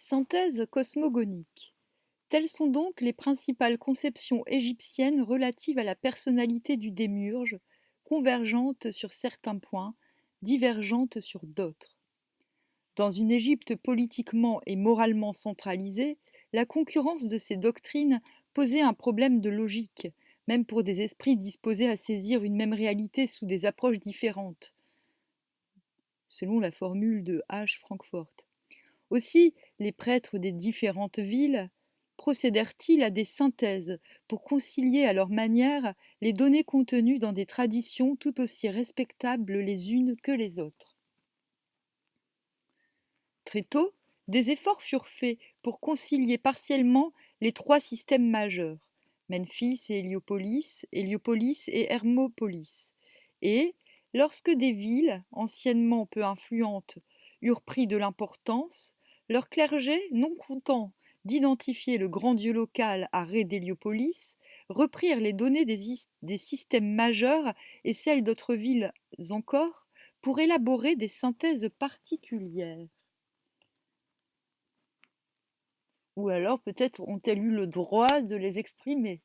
Synthèse cosmogonique. Telles sont donc les principales conceptions égyptiennes relatives à la personnalité du démiurge, convergentes sur certains points, divergentes sur d'autres. Dans une Égypte politiquement et moralement centralisée, la concurrence de ces doctrines posait un problème de logique, même pour des esprits disposés à saisir une même réalité sous des approches différentes, selon la formule de H. Frankfurt. Aussi, les prêtres des différentes villes procédèrent-ils à des synthèses pour concilier à leur manière les données contenues dans des traditions tout aussi respectables les unes que les autres. Très tôt, des efforts furent faits pour concilier partiellement les trois systèmes majeurs, Memphis et Héliopolis et Hermopolis, et, lorsque des villes, anciennement peu influentes, eurent pris de l'importance, leur clergé, non content d'identifier le grand dieu local à Ré d'Héliopolis, reprirent les données des systèmes majeurs et celles d'autres villes encore pour élaborer des synthèses particulières. Ou alors peut-être ont-elles eu le droit de les exprimer,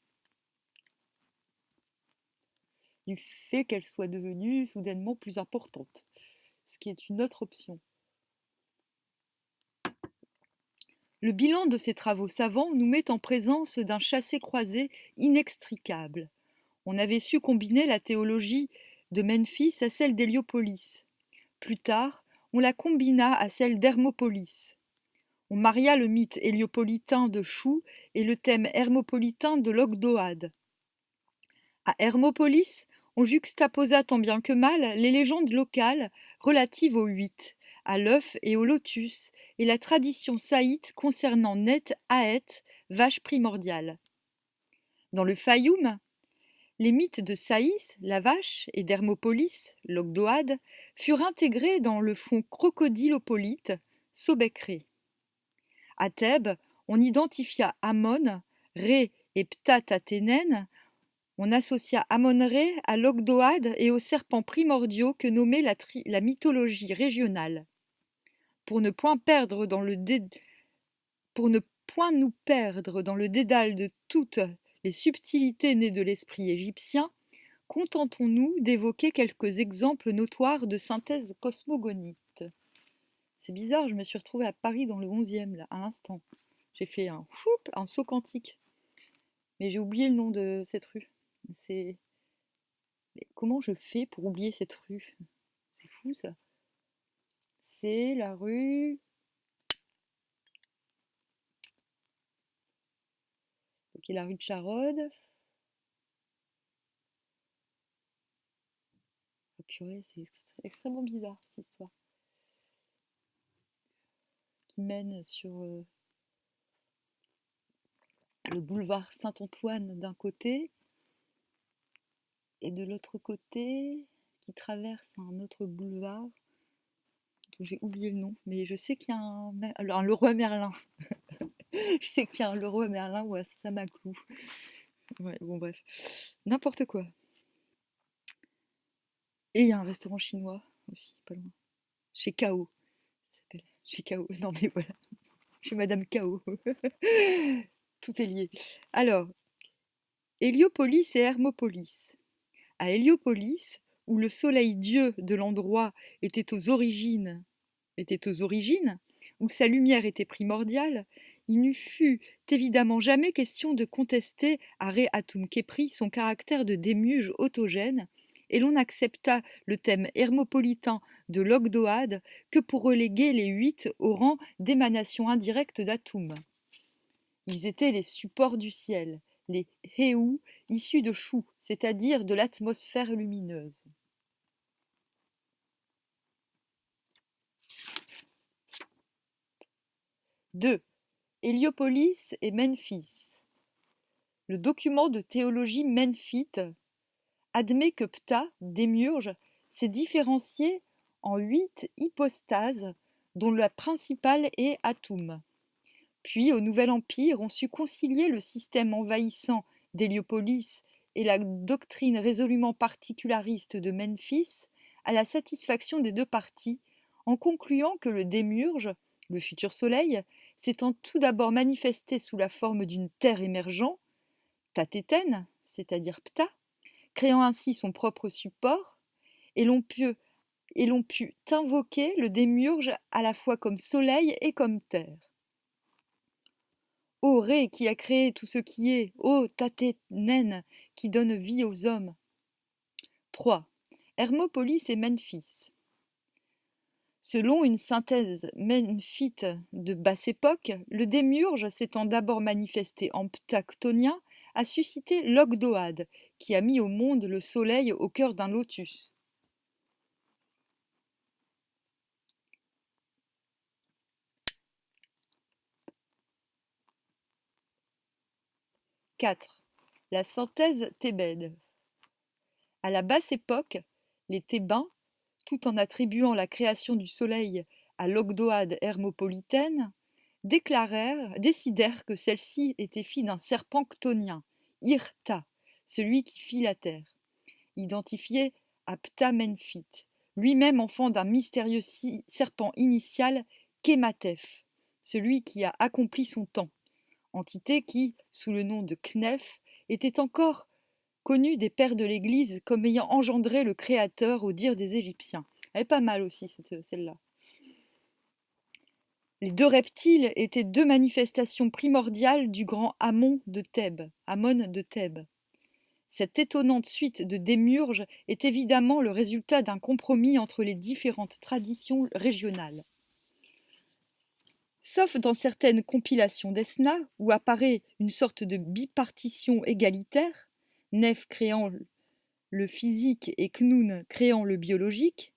du fait qu'elles soient devenues soudainement plus importantes, ce qui est une autre option. Le bilan de ces travaux savants nous met en présence d'un chassé-croisé inextricable. On avait su combiner la théologie de Memphis à celle d'Héliopolis. Plus tard, on la combina à celle d'Hermopolis. On maria le mythe héliopolitain de Chou et le thème hermopolitain de l'Ogdoade. À Hermopolis, on juxtaposa tant bien que mal les légendes locales relatives aux huit, à l'œuf et au lotus, et la tradition saïte concernant Net Haet, vache primordiale. Dans le Fayoum, les mythes de Saïs, la vache, et d'Hermopolis, l'Ogdoade, furent intégrés dans le fond crocodilopolite, Sobekhré. À Thèbes, on identifia Amon, Ré et Ptah-Taténen. On associa Amon-Ré à l'Ogdoade et aux serpents primordiaux que nommait la mythologie régionale. Pour ne point nous perdre dans le dédale de toutes les subtilités nées de l'esprit égyptien, contentons-nous d'évoquer quelques exemples notoires de synthèse cosmogonite. C'est bizarre, je me suis retrouvée à Paris dans le 11e, là, à l'instant. J'ai fait un saut quantique. Mais j'ai oublié le nom de cette rue. Mais comment je fais pour oublier cette rue? C'est fou, ça. C'est la rue... Ok, la rue de Charode. Oh purée, c'est extrêmement bizarre, cette histoire. Qui mène sur le boulevard Saint-Antoine d'un côté, et de l'autre côté, qui traverse un autre boulevard, dont j'ai oublié le nom, mais je sais qu'il y a un Leroy Merlin. Je sais qu'il y a un Leroy Merlin ou un Samaclou. Ouais, bon bref, n'importe quoi. Et il y a un restaurant chinois aussi, pas loin. Chez Kao, ça s'appelle. Chez Kao, non mais voilà. Chez Madame Kao. Tout est lié. Alors, Héliopolis et Hermopolis. À Héliopolis, où le soleil dieu de l'endroit était aux origines, où sa lumière était primordiale, il ne fut évidemment jamais question de contester à Ré-Atum-Képri son caractère de démiurge autogène, et l'on accepta le thème hermopolitain de l'Ogdoade que pour reléguer les huit au rang d'émanation indirecte d'Atum. Ils étaient les supports du ciel, les Héou, issus de Chou, c'est-à-dire de l'atmosphère lumineuse. Deux. Héliopolis et Memphis. Le document de théologie memphite admet que Ptah, démiurge, s'est différencié en 8 hypostases, dont la principale est Atum. Puis, au Nouvel Empire, on sut concilier le système envahissant d'Héliopolis et la doctrine résolument particulariste de Memphis à la satisfaction des deux parties, en concluant que le démiurge Le futur soleil s'étant tout d'abord manifesté sous la forme d'une terre émergeant, Tatéten, c'est-à-dire Ptah, créant ainsi son propre support, et l'on put invoquer le démiurge à la fois comme soleil et comme terre. Ô Ré qui a créé tout ce qui est, ô Taténen qui donne vie aux hommes. 3. Hermopolis et Memphis. Selon une synthèse memphite de basse époque, le démiurge s'étant d'abord manifesté en ptactonien, a suscité l'Ogdoad, qui a mis au monde le soleil au cœur d'un lotus. « 4. La synthèse thébaide. À la basse époque, les Thébains, tout en attribuant la création du soleil à l'Ogdoad hermopolitaine, décidèrent que celle-ci était fille d'un serpent chtonien, Irta, celui qui fit la terre, identifié à Ptah-Menphite, lui-même enfant d'un mystérieux serpent initial, Kématef, celui qui a accompli son temps, entité qui, sous le nom de Kneph, était encore connue des pères de l'Église comme ayant engendré le Créateur au dire des Égyptiens. Elle est pas mal aussi, celle-là. Les deux reptiles étaient deux manifestations primordiales du grand Amon de Thèbes. Cette étonnante suite de démiurges est évidemment le résultat d'un compromis entre les différentes traditions régionales. Sauf dans certaines compilations d'Esna, où apparaît une sorte de bipartition égalitaire, Nef créant le physique et Khnun créant le biologique,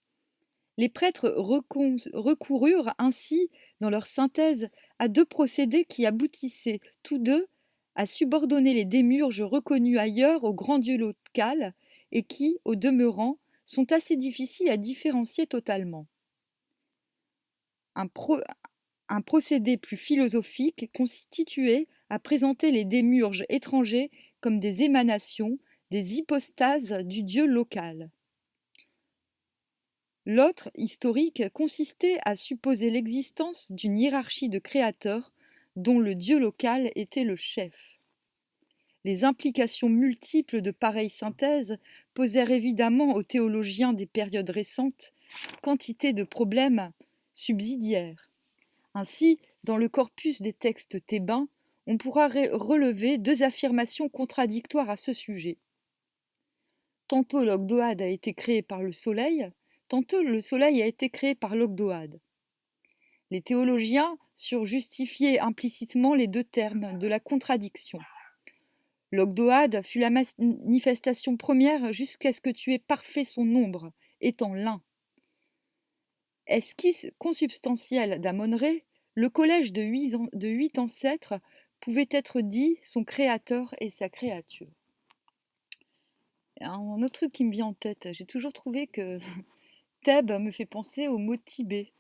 les prêtres recoururent ainsi, dans leur synthèse, à deux procédés qui aboutissaient tous deux à subordonner les démiurges reconnus ailleurs au grand dieu local et qui, au demeurant, sont assez difficiles à différencier totalement. Un procédé plus philosophique constituait à présenter les démiurges étrangers comme des émanations, des hypostases du dieu local. L'autre, historique, consistait à supposer l'existence d'une hiérarchie de créateurs dont le dieu local était le chef. Les implications multiples de pareilles synthèses posèrent évidemment aux théologiens des périodes récentes quantité de problèmes subsidiaires. Ainsi, dans le corpus des textes thébains, on pourra relever deux affirmations contradictoires à ce sujet. Tantôt l'Ogdoad a été créé par le soleil, tantôt le soleil a été créé par l'Ogdoad. Les théologiens surent justifier implicitement les deux termes de la contradiction. L'Ogdoad fut la manifestation première jusqu'à ce que tu aies parfait son nombre, étant l'un. Esquisse consubstantielle d'Amon-Ré, le collège de 8 ancêtres pouvait être dit son créateur et sa créature. Un autre truc qui me vient en tête, j'ai toujours trouvé que Thèbes me fait penser au mot Tibet.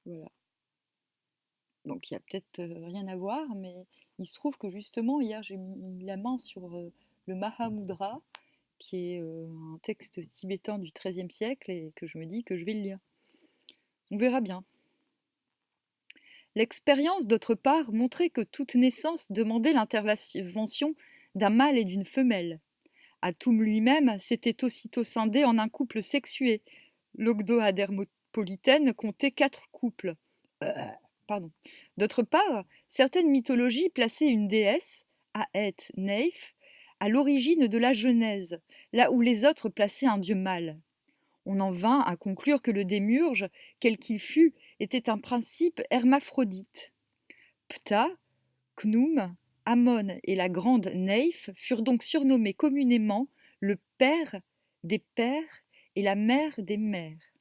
Voilà. Donc il y a peut-être rien à voir, mais il se trouve que justement hier j'ai mis la main sur le Mahamudra, qui est un texte tibétain du XIIIe siècle et que je me dis que je vais le lire. On verra bien. L'expérience, d'autre part, montrait que toute naissance demandait l'intervention d'un mâle et d'une femelle. Atum lui-même s'était aussitôt scindé en un couple sexué. L'Ogdoad hermopolitaine comptait 4 couples. D'autre part, certaines mythologies plaçaient une déesse, Aet Neith, à l'origine de la Genèse, là où les autres plaçaient un dieu mâle. On en vint à conclure que le démiurge, quel qu'il fût, était un principe hermaphrodite. Ptah, Khnum, Amon et la grande Neith furent donc surnommés communément le père des pères et la mère des mères.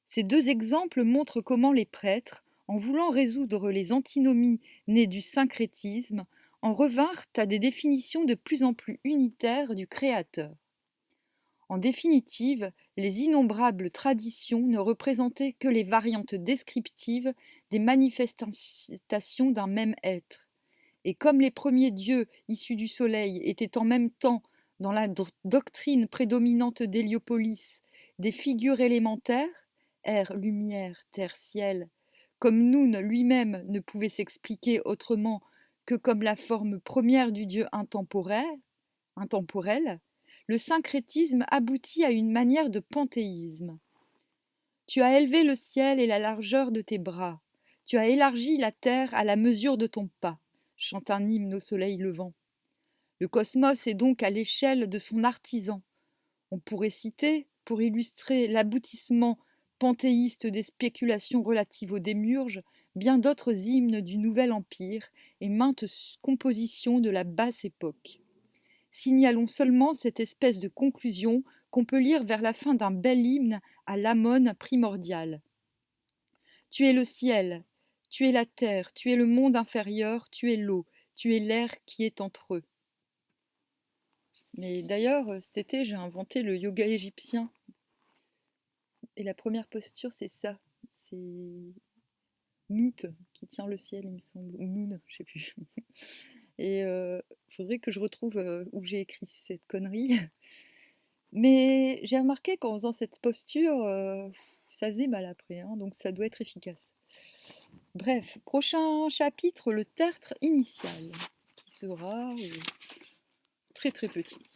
Ces deux exemples montrent comment les prêtres, en voulant résoudre les antinomies nées du syncrétisme, en revinrent à des définitions de plus en plus unitaires du Créateur. En définitive, les innombrables traditions ne représentaient que les variantes descriptives des manifestations d'un même être. Et comme les premiers dieux issus du soleil étaient en même temps, dans la doctrine prédominante d'Héliopolis, des figures élémentaires, air, lumière, terre, ciel, comme Noun lui-même ne pouvait s'expliquer autrement que comme la forme première du Dieu intemporel, le syncrétisme aboutit à une manière de panthéisme. Tu as élevé le ciel et la largeur de tes bras, tu as élargi la terre à la mesure de ton pas, chante un hymne au soleil levant. Le cosmos est donc à l'échelle de son artisan. On pourrait citer, pour illustrer l'aboutissement panthéiste des spéculations relatives aux démiurges, bien d'autres hymnes du Nouvel Empire et maintes compositions de la basse époque. Signalons seulement cette espèce de conclusion qu'on peut lire vers la fin d'un bel hymne à l'Amon primordial. Tu es le ciel, tu es la terre, tu es le monde inférieur, tu es l'eau, tu es l'air qui est entre eux. Mais d'ailleurs, cet été, j'ai inventé le yoga égyptien. Et la première posture, c'est ça. C'est Nout qui tient le ciel, il me semble. Ou Noun, je sais plus. Et faudrait que je retrouve où j'ai écrit cette connerie. Mais j'ai remarqué qu'en faisant cette posture, ça faisait mal après, hein, donc ça doit être efficace. Bref, prochain chapitre, le tertre initial, qui sera très très petit.